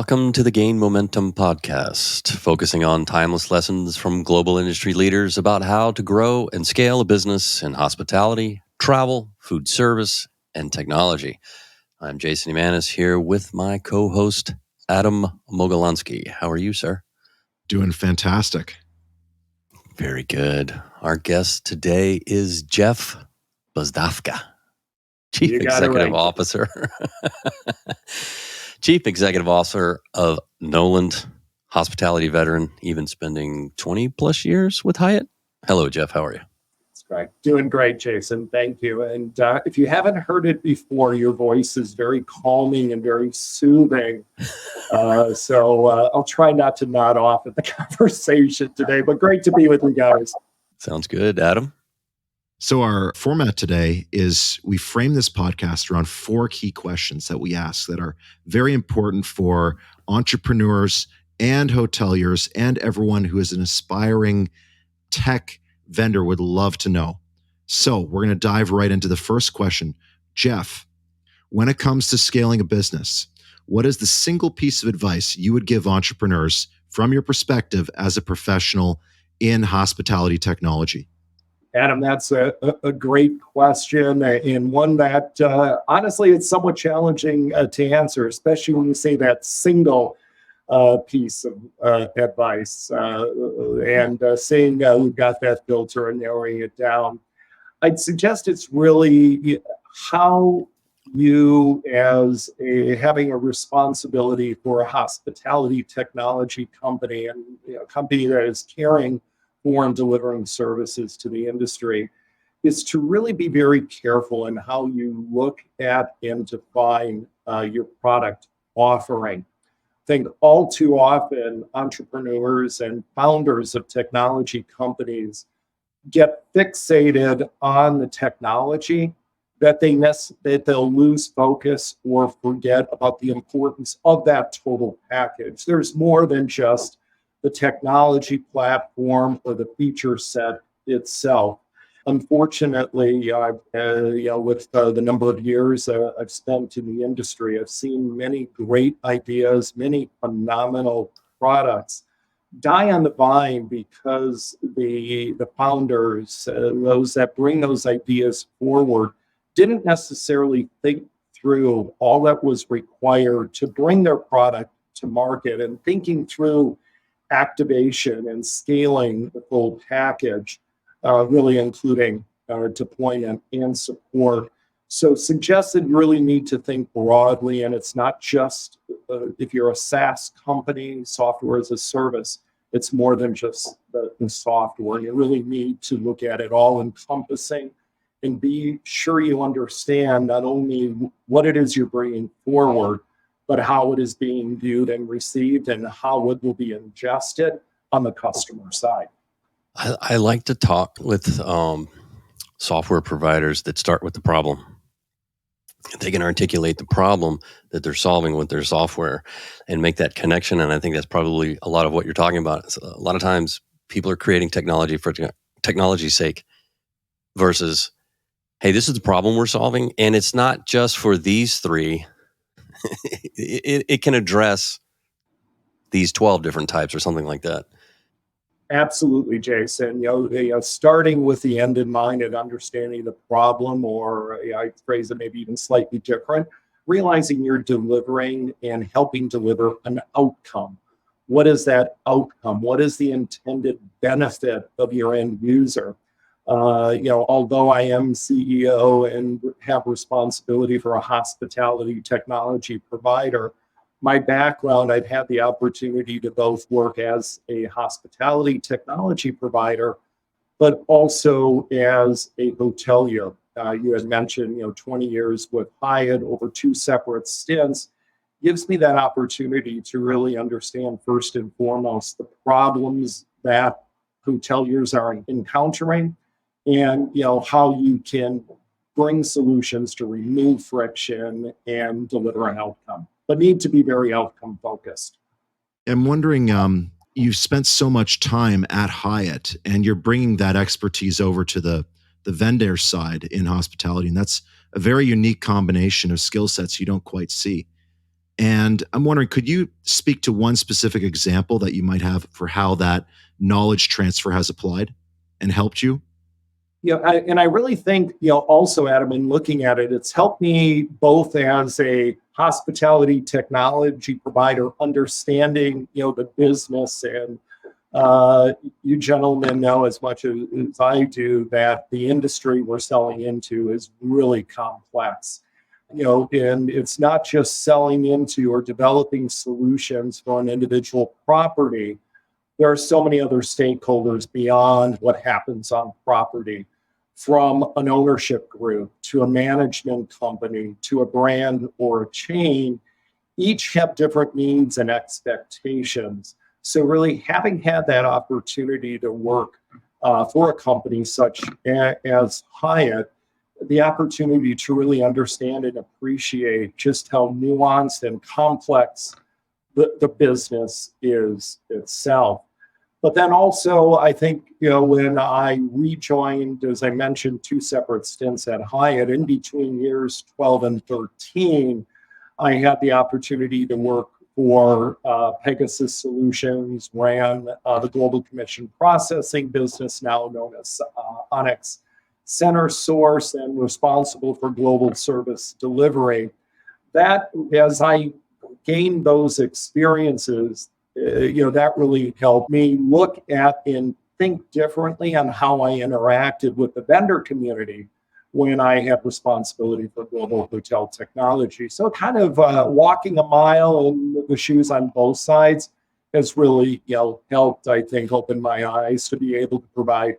Welcome to the Gain Momentum podcast, focusing on timeless lessons from global industry leaders about how to grow and scale a business in hospitality, travel, food service, and technology. I'm Jason Emanis here with my co-host, Adam Mogolansky. How are you, sir? Doing fantastic. Very good. Our guest today is Jeff Bzdawka, Chief Executive Officer. Chief Executive Officer of Knowland, hospitality veteran, even spending 20 plus years with Hyatt. Hello, Jeff. How are you? That's great. Doing great, Jason. Thank you. And if you haven't heard it before, your voice is very calming and very soothing. So I'll try not to nod off at the conversation today, but great to be with you guys. Sounds good. Adam? So our format today is we frame this podcast around 4 key questions that we ask that are very important for entrepreneurs and hoteliers and everyone who is an aspiring tech vendor would love to know. So we're going to dive right into the first question. Jeff, when it comes to scaling a business, what is the single piece of advice you would give entrepreneurs from your perspective as a professional in hospitality technology? Adam, that's a great question, and one that honestly it's somewhat challenging to answer, especially when you say that single piece of advice and saying we've got that filter and narrowing it down. I'd suggest it's really how you, as having a responsibility for a hospitality technology company and a company that is caring for and delivering services to the industry, is to really be very careful in how you look at and define your product offering. I think all too often entrepreneurs and founders of technology companies get fixated on the technology that they'll lose focus or forget about the importance of that total package. There's more than just the technology platform or the feature set itself. Unfortunately, with the number of years I've spent in the industry, I've seen many great ideas, many phenomenal products die on the vine because the founders, those that bring those ideas forward, didn't necessarily think through all that was required to bring their product to market, and thinking through activation and scaling the full package, really including deployment and support. So suggested you really need to think broadly, and it's not just if you're a SaaS company, software as a service, it's more than just the software. You really need to look at it all encompassing and be sure you understand not only what it is you're bringing forward, but how it is being viewed and received and how it will be ingested on the customer side. I like to talk with software providers that start with the problem. They can articulate the problem that they're solving with their software and make that connection. And I think that's probably a lot of what you're talking about. A lot of times people are creating technology for technology's sake versus, hey, this is the problem we're solving. And it's not just for these 3. It can address these 12 different types or something like that. Absolutely, Jason. Starting with the end in mind and understanding the problem, or I phrase it maybe even slightly different, realizing you're delivering and helping deliver an outcome. What is that outcome? What is the intended benefit of your end user? Although I am CEO and have responsibility for a hospitality technology provider, my background, I've had the opportunity to both work as a hospitality technology provider, but also as a hotelier. You had mentioned, 20 years with Hyatt over 2 separate stints, gives me that opportunity to really understand first and foremost the problems that hoteliers are encountering, and how you can bring solutions to remove friction and deliver an outcome, but need to be very outcome focused. I'm wondering, you've spent so much time at Hyatt and you're bringing that expertise over to the vendor side in hospitality. And that's a very unique combination of skill sets you don't quite see. And I'm wondering, could you speak to one specific example that you might have for how that knowledge transfer has applied and helped you? And I really think, also, Adam, in looking at it, it's helped me both as a hospitality technology provider, understanding, the business. And you gentlemen know as much as I do that the industry we're selling into is really complex. And it's not just selling into or developing solutions for an individual property. There are so many other stakeholders beyond what happens on property, from an ownership group to a management company to a brand or a chain. Each have different needs and expectations. So really having had that opportunity to work for a company such as Hyatt, the opportunity to really understand and appreciate just how nuanced and complex the business is itself. But then also, I think, when I rejoined, as I mentioned, two separate stints at Hyatt, in between years 12 and 13, I had the opportunity to work for Pegasus Solutions, ran the global commission processing business, now known as Onyx Center Source, and responsible for global service delivery. That, as I gained those experiences, that really helped me look at and think differently on how I interacted with the vendor community when I had responsibility for global hotel technology. So kind of walking a mile in the shoes on both sides has really helped, I think, open my eyes to be able to provide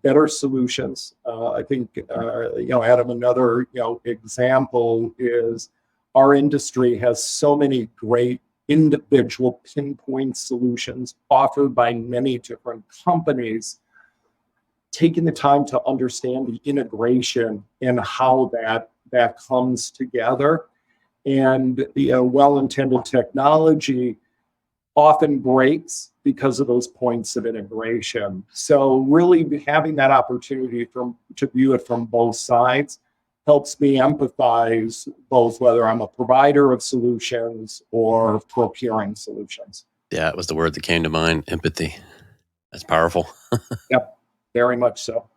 better solutions. I think, Adam, another example is our industry has so many great individual pinpoint solutions offered by many different companies. Taking the time to understand the integration and how that comes together, and well-intended technology often breaks because of those points of integration. So really having that opportunity to view it from both sides helps me empathize, both whether I'm a provider of solutions or procuring solutions. Yeah, it was the word that came to mind, empathy. That's powerful. Yep, very much so.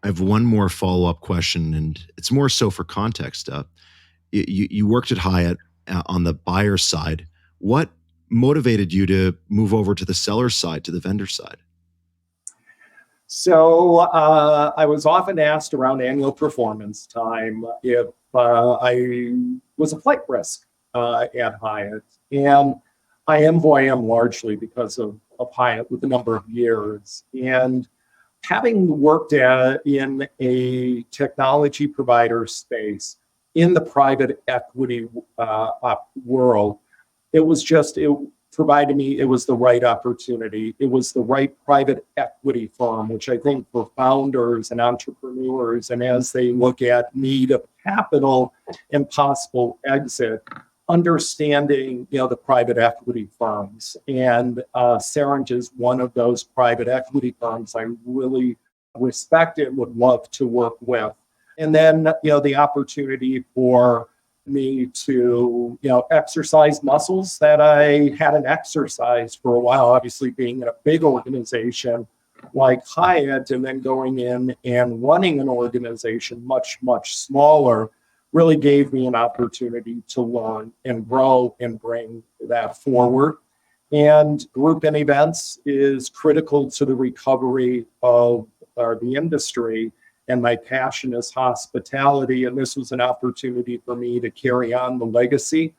I have one more follow-up question, and it's more so for context. You worked at Hyatt on the buyer side. What motivated you to move over to the seller side, to the vendor side? So I was often asked around annual performance time if I was a flight risk at Hyatt. And I am who I am largely because of Hyatt with a number of years. And having worked in a technology provider space in the private equity world, it provided me, it was the right opportunity. It was the right private equity firm, which I think for founders and entrepreneurs, and as they look at need of capital and possible exit, understanding, the private equity firms. And Serent is one of those private equity firms I really respect and would love to work with. And then, the opportunity for me to, exercise muscles that I hadn't exercised for a while, obviously being in a big organization like Hyatt, and then going in and running an organization much, much smaller, really gave me an opportunity to learn and grow and bring that forward. And group and events is critical to the recovery of the industry. And my passion is hospitality. And this was an opportunity for me to carry on the legacy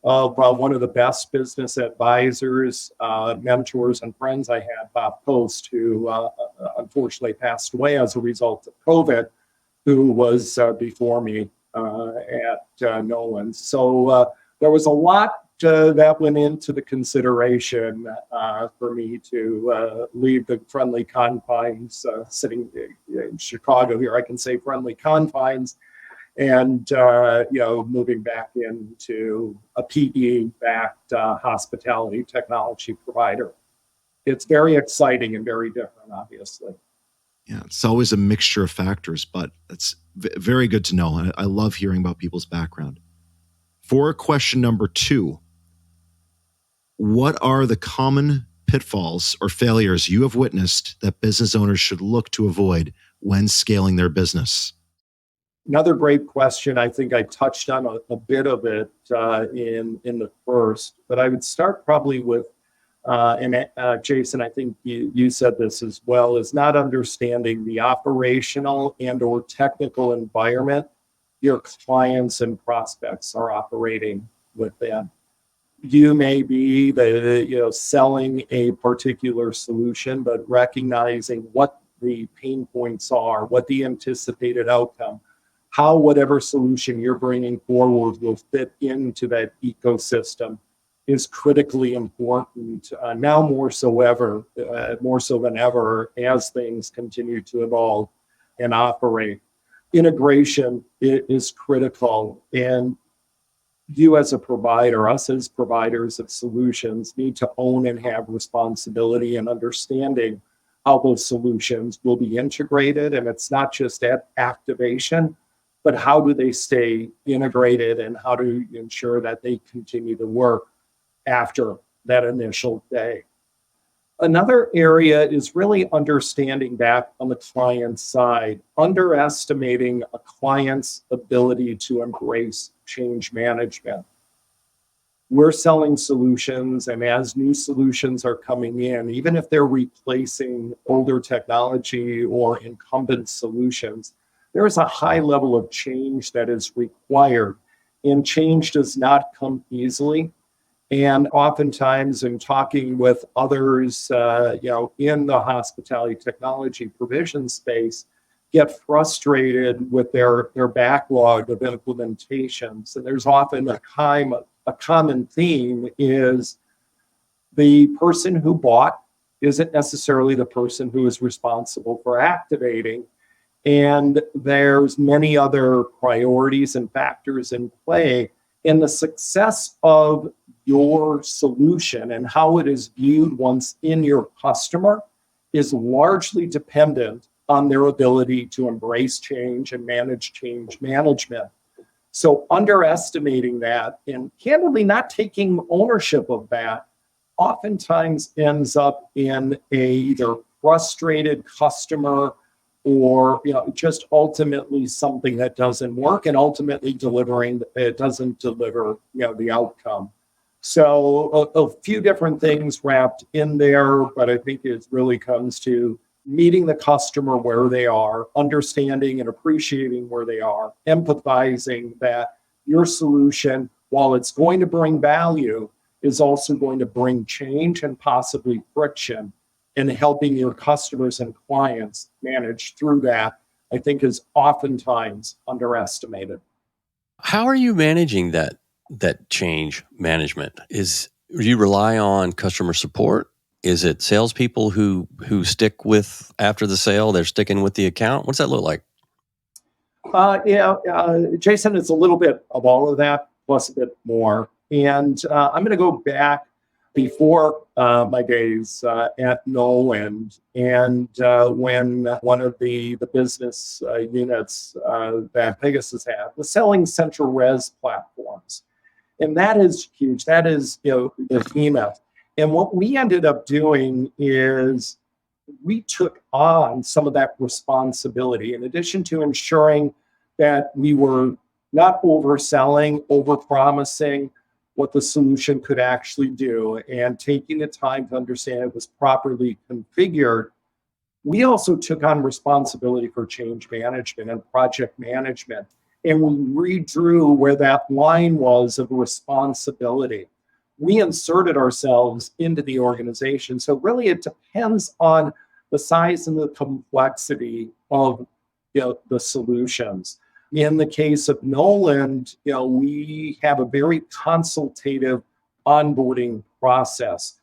of one of the best business advisors, mentors, and friends I had, Bob Post, who unfortunately passed away as a result of COVID, who was before me at Knowland. So there was a lot that went into the consideration for me to leave the friendly confines, sitting in Chicago here, I can say friendly confines, and moving back into a PE-backed hospitality technology provider. It's very exciting and very different, obviously. Yeah, it's always a mixture of factors, but it's very good to know. I love hearing about people's background. For question number 2, what are the common pitfalls or failures you have witnessed that business owners should look to avoid when scaling their business? Another great question. I think I touched on a bit of it in the first, but I would start probably with, Jason, I think you said this as well, is not understanding the operational and or technical environment your clients and prospects are operating within. You may be selling a particular solution, but recognizing what the pain points are, what the anticipated outcome, how whatever solution you're bringing forward will fit into that ecosystem is critically important now more so than ever as things continue to evolve and operate. Integration is critical, and you as a provider, us as providers of solutions, need to own and have responsibility and understanding how those solutions will be integrated. And it's not just at activation, but how do they stay integrated and how to ensure that they continue to work after that initial day. Another area is really understanding that on the client side, underestimating a client's ability to embrace change management. We're selling solutions, and as new solutions are coming in, even if they're replacing older technology or incumbent solutions, there is a high level of change that is required, and change does not come easily. And oftentimes, in talking with others, in the hospitality technology provision space, get frustrated with their backlog of implementations. And there's often a common theme is the person who bought isn't necessarily the person who is responsible for activating. And there's many other priorities and factors in play. And the success of your solution and how it is viewed once in your customer is largely dependent on their ability to embrace change and manage change management. So underestimating that and candidly not taking ownership of that oftentimes ends up in a either frustrated customer or just ultimately something that doesn't work and ultimately doesn't deliver the outcome. So a few different things wrapped in there, but I think it really comes to meeting the customer where they are, understanding and appreciating where they are, empathizing that your solution, while it's going to bring value, is also going to bring change and possibly friction, and helping your customers and clients manage through that, I think, is oftentimes underestimated. How are you managing that change management? Do you rely on customer support? Is it salespeople who stick with after the sale? They're sticking with the account. What's that look like? Jason, it's a little bit of all of that plus a bit more. And I'm going to go back before my days at Knowland, and when one of the business units that Pegasus had was selling central res platforms. And that is huge. That is the behemoth. And what we ended up doing is we took on some of that responsibility, in addition to ensuring that we were not overselling, overpromising what the solution could actually do, and taking the time to understand it was properly configured. We also took on responsibility for change management and project management. And we redrew where that line was of responsibility. We inserted ourselves into the organization. So really it depends on the size and the complexity of the solutions. In the case of Knowland, we have a very consultative onboarding process.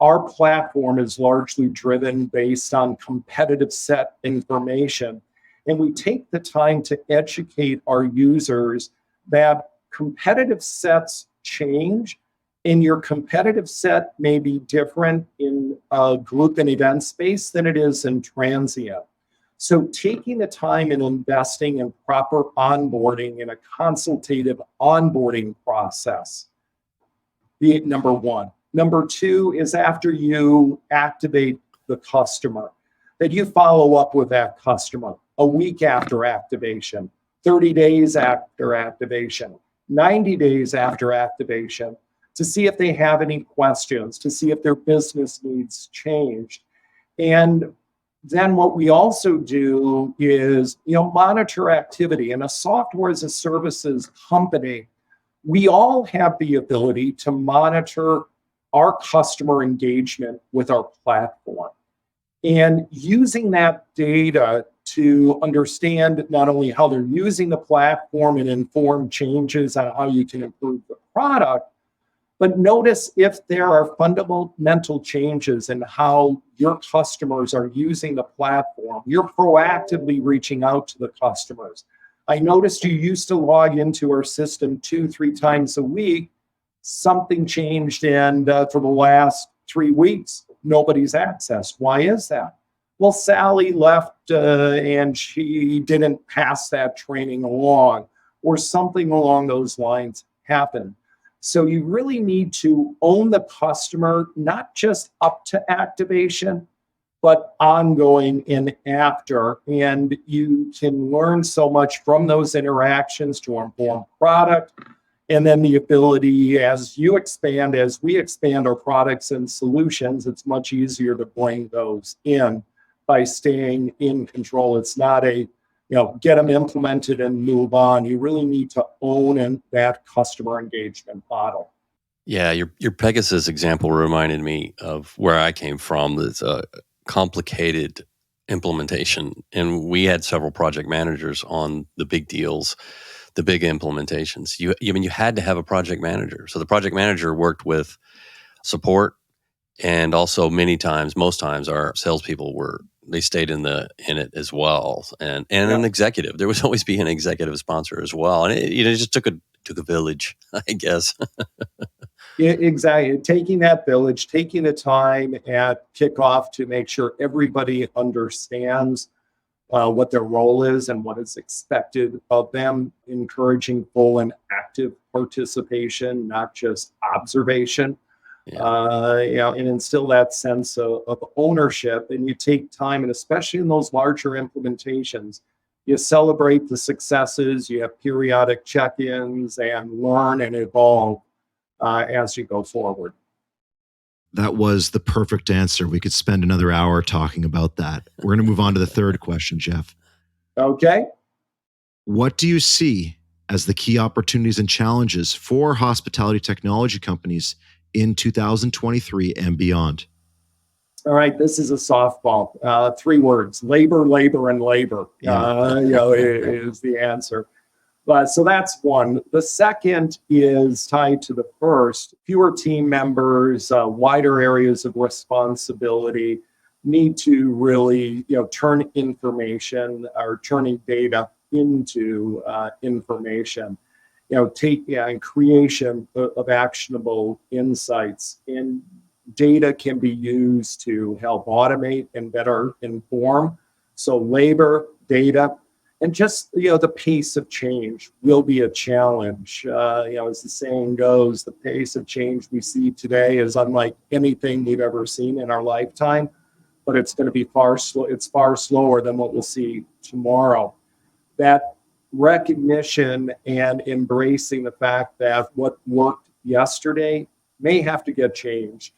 Our platform is largely driven based on competitive set information. And we take the time to educate our users that competitive sets change, and your competitive set may be different in a group and event space than it is in transient. So taking the time and investing in proper onboarding in a consultative onboarding process, be it number one. Number two is after you activate the customer, that you follow up with that customer a week after activation, 30 days after activation, 90 days after activation, to see if they have any questions, to see if their business needs changed. And then what we also do is, monitor activity. In a software as a services company, we all have the ability to monitor our customer engagement with our platform. And using that data to understand not only how they're using the platform and inform changes on how you can improve the product, but notice if there are fundamental changes in how your customers are using the platform. You're proactively reaching out to the customers. I noticed you used to log into our system 2-3 times a week. Something changed, and for the last 3 weeks, nobody's accessed. Why is that? Well, Sally left and she didn't pass that training along, or something along those lines happened. So you really need to own the customer, not just up to activation, but ongoing and after. And you can learn so much from those interactions to inform product. And then the ability, as we expand our products and solutions, it's much easier to bring those in by staying in control. It's not get them implemented and move on. You really need to own that customer engagement model. Yeah, your Pegasus example reminded me of where I came from. It's a complicated implementation, and we had several project managers on the big deals, the big implementations. You had to have a project manager. So the project manager worked with support, and also most times our salespeople they stayed in it as well, and an executive. There was always be an executive sponsor as well, and it just took a village, I guess. Yeah, exactly. Taking that village, taking the time at kickoff to make sure everybody understands what their role is and what is expected of them, encouraging full and active participation, not just observation. And instill that sense of ownership. And you take time, and especially in those larger implementations, you celebrate the successes, you have periodic check-ins, and learn and evolve as you go forward. That was the perfect answer. We could spend another hour talking about that. We're going to move on to the third question, Jeff. Okay. What do you see as the key opportunities and challenges for hospitality technology companies in 2023 and beyond? All right, this is a softball. 3 words: labor, labor, and labor. Is the answer. So that's one. The second is tied to the first. Fewer team members, wider areas of responsibility, need to really turn information or turning data into information. And creation of actionable insights. And data can be used to help automate and better inform. So labor, data, and just the pace of change will be a challenge. As the saying goes, the pace of change we see today is unlike anything we've ever seen in our lifetime, but it's going to be far slower than what we'll see tomorrow. That recognition and embracing the fact that what worked yesterday may have to get changed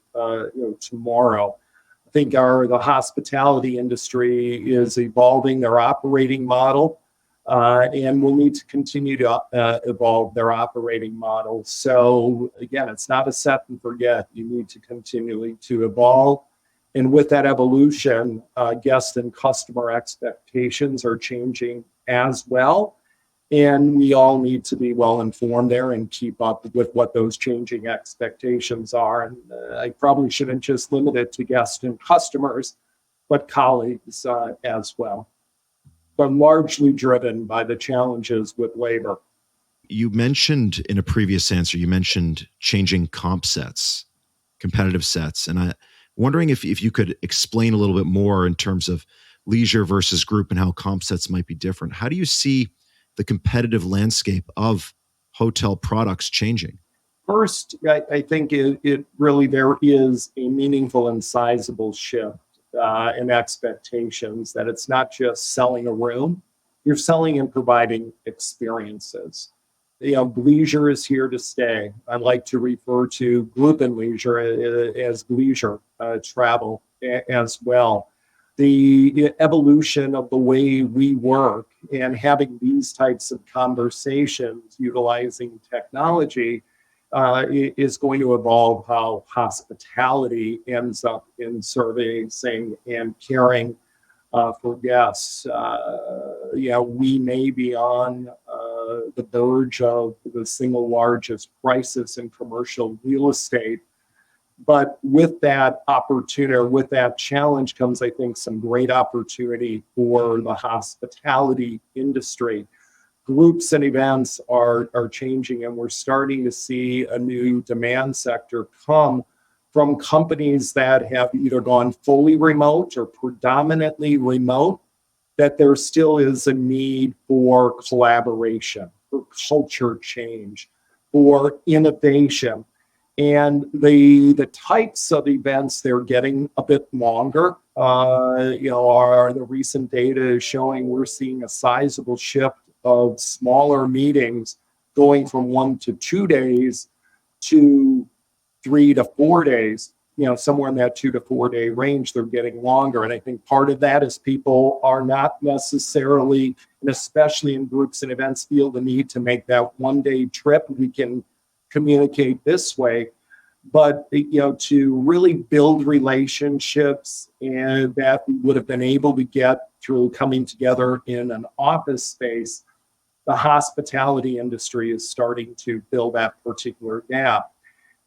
tomorrow. I think the hospitality industry is evolving their operating model, and will need to continue to evolve their operating model. So again, it's not a set and forget. You need to continually to evolve. And with that evolution, guest and customer expectations are changing as well. And we all need to be well informed there and keep up with what those changing expectations are. And I probably shouldn't just limit it to guests and customers, but colleagues as well. But largely driven by the challenges with labor. You mentioned in a previous answer, changing competitive sets. And I'm wondering if you could explain a little bit more in terms of leisure versus group and how comp sets might be different. How do you see the competitive landscape of hotel products changing? First, I think it really, there is a meaningful and sizable shift in expectations, that it's not just selling a room, you're selling and providing experiences. Leisure is here to stay. I like to refer to group and leisure as leisure travel as well. The evolution of the way we work and having these types of conversations utilizing technology is going to evolve how hospitality ends up in servicing and caring for guests. We may be on the verge of the single largest crisis in commercial real estate. But with that opportunity, with that challenge comes, I think, some great opportunity for the hospitality industry. Groups and events are changing, and we're starting to see a new demand sector come from companies that have either gone fully remote or predominantly remote, that there still is a need for collaboration, for culture change, for innovation. And the types of events, they're getting a bit longer. Are the recent data is showing we're seeing a sizable shift of smaller meetings going from 1 to 2 days to 3 to 4 days. Somewhere in that 2 to 4 day range, they're getting longer. And I think part of that is people are not necessarily, and especially in groups and events, feel the need to make that 1 day trip. We can communicate this way, but to really build relationships and that we would have been able to get through coming together in an office space, the hospitality industry is starting to fill that particular gap.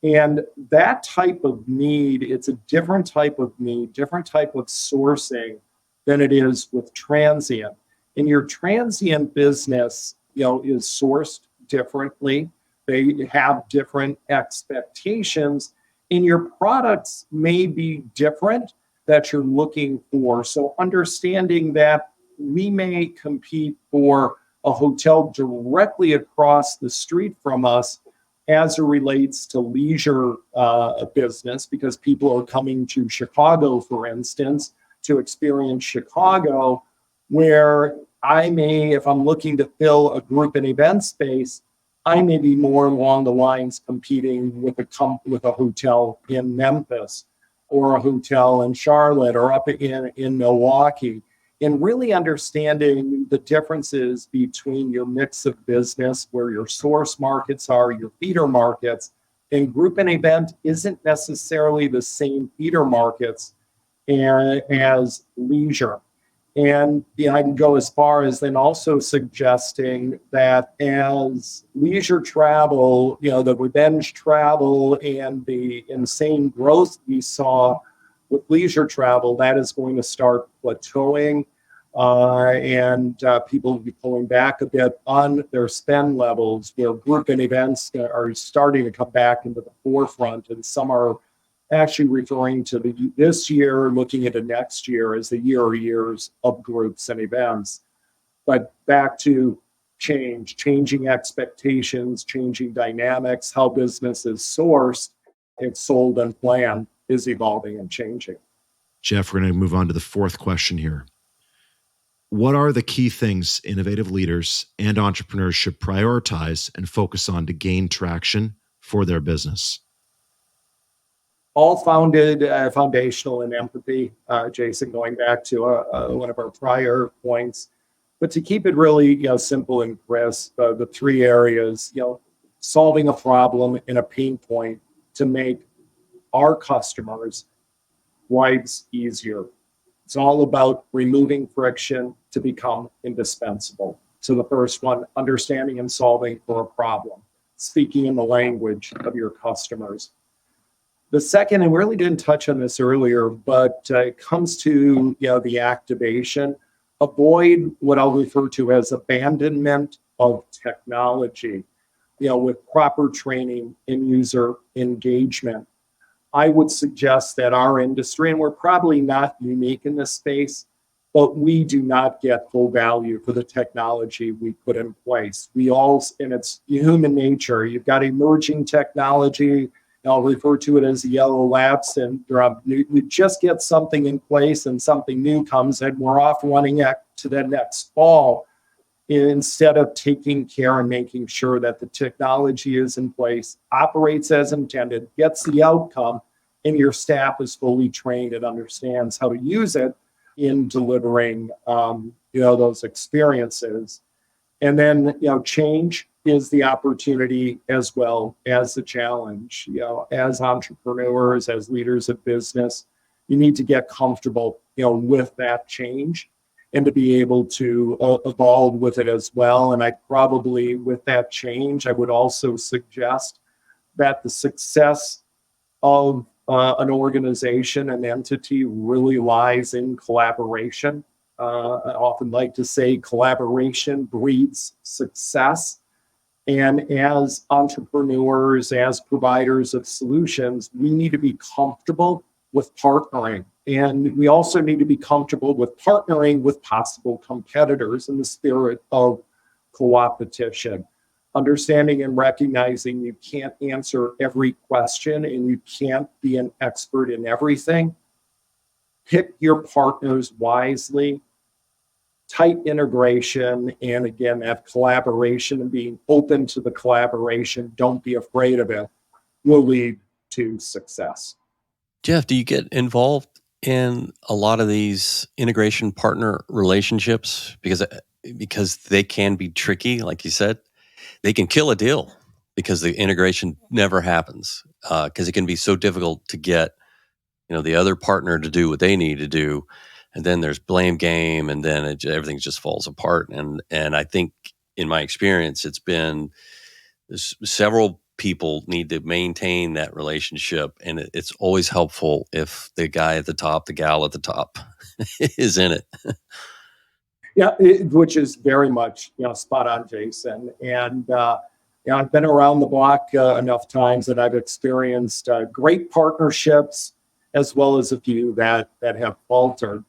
And that type of need, it's a different type of need, different type of sourcing than it is with transient. And your transient business, is sourced differently. They have different expectations, and your products may be different that you're looking for. So understanding that we may compete for a hotel directly across the street from us as it relates to leisure business, because people are coming to Chicago, for instance, to experience Chicago, where I may, if I'm looking to fill a group and event space, I may be more along the lines competing with a hotel in Memphis or a hotel in Charlotte or up in Milwaukee. And really understanding the differences between your mix of business, where your source markets are, your feeder markets, and group and event isn't necessarily the same feeder markets as leisure. And I can go as far as then also suggesting that as leisure travel, the revenge travel and the insane growth we saw with leisure travel, that is going to start plateauing, and people will be pulling back a bit on their spend levels, where group and events are starting to come back into the forefront, and some are actually referring to this year, looking into next year as the year or years of groups and events. But back to changing expectations, changing dynamics, how business is sourced, it's sold and planned is evolving and changing. Jeff, we're going to move on to the fourth question here. What are the key things innovative leaders and entrepreneurs should prioritize and focus on to gain traction for their business? All founded foundational in empathy, Jason, going back to one of our prior points. But to keep it really simple and crisp, the three areas, solving a problem and a pain point to make our customers' lives easier. It's all about removing friction to become indispensable. So the first one, understanding and solving for a problem, speaking in the language of your customers. The second, and we really didn't touch on this earlier, but it comes to the activation. Avoid what I'll refer to as abandonment of technology, with proper training and user engagement. I would suggest that our industry, and we're probably not unique in this space, but we do not get full value for the technology we put in place. And it's human nature. You've got emerging technology. I'll refer to it as the yellow lab syndrome. We just get something in place and something new comes and we're off running to the next fall instead of taking care and making sure that the technology is in place, operates as intended, gets the outcome, and your staff is fully trained and understands how to use it in delivering, those experiences. And then, change is the opportunity as well as the challenge. As entrepreneurs, as leaders of business, you need to get comfortable, with that change and to be able to evolve with it as well. And with that change, I would also suggest that the success of an organization, an entity, really lies in collaboration. I often like to say collaboration breeds success. And as entrepreneurs, as providers of solutions, we need to be comfortable with partnering. And we also need to be comfortable with partnering with possible competitors in the spirit of co-opetition. Understanding and recognizing you can't answer every question and you can't be an expert in everything. Pick your partners wisely. Tight integration, and again, that collaboration and being open to the collaboration, don't be afraid of it, will lead to success. Jeff, do you get involved in a lot of these integration partner relationships? Because they can be tricky, like you said. They can kill a deal because the integration never happens, because it can be so difficult to get the other partner to do what they need to do. And then there's blame game, and then everything just falls apart. And I think in my experience, it's been several people need to maintain that relationship. And it's always helpful if the guy at the top, the gal at the top is in it. Yeah, which is very much, spot on, Jason. And, I've been around the block enough times that I've experienced great partnerships as well as a few that have faltered.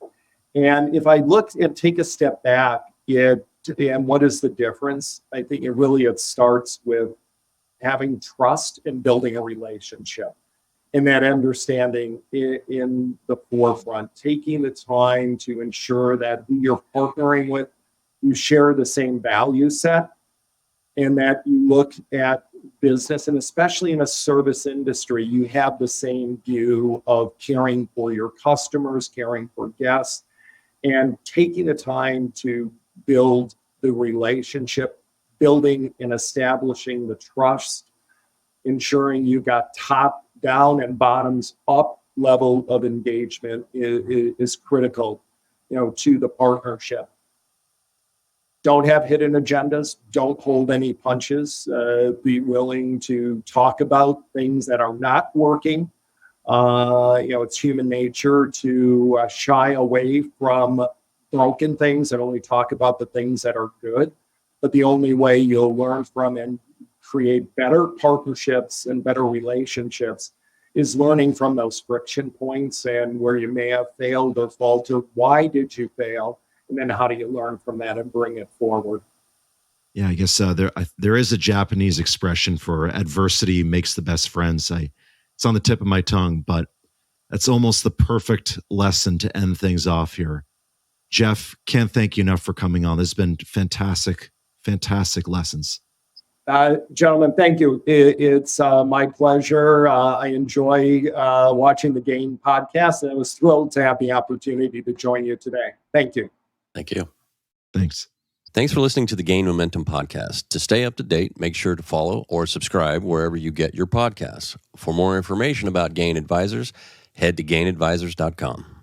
And if I look and take a step back, and what is the difference? I think it starts with having trust and building a relationship, and that understanding in the forefront, taking the time to ensure that who you're partnering with, you share the same value set, and that you look at business, and especially in a service industry, you have the same view of caring for your customers, caring for guests, and taking the time to build the relationship, building and establishing the trust, ensuring you've got top down and bottoms up level of engagement is critical, to the partnership. Don't have hidden agendas. Don't hold any punches. Be willing to talk about things that are not working. It's human nature to shy away from broken things and only talk about the things that are good. But the only way you'll learn from and create better partnerships and better relationships is learning from those friction points and where you may have failed or faltered. Why did you fail? And then how do you learn from that and bring it forward? Yeah, I guess there is a Japanese expression for adversity makes the best friends. It's on the tip of my tongue, but that's almost the perfect lesson to end things off here. Jeff, can't thank you enough for coming on. This has been fantastic, fantastic lessons. Gentlemen, thank you. It's my pleasure. I enjoy watching the Gain podcast, and I was thrilled to have the opportunity to join you today. Thank you. Thank you. Thanks. Thanks for listening to the Gain Momentum podcast. To stay up to date, make sure to follow or subscribe wherever you get your podcasts. For more information about Gain Advisors, head to gainadvisors.com.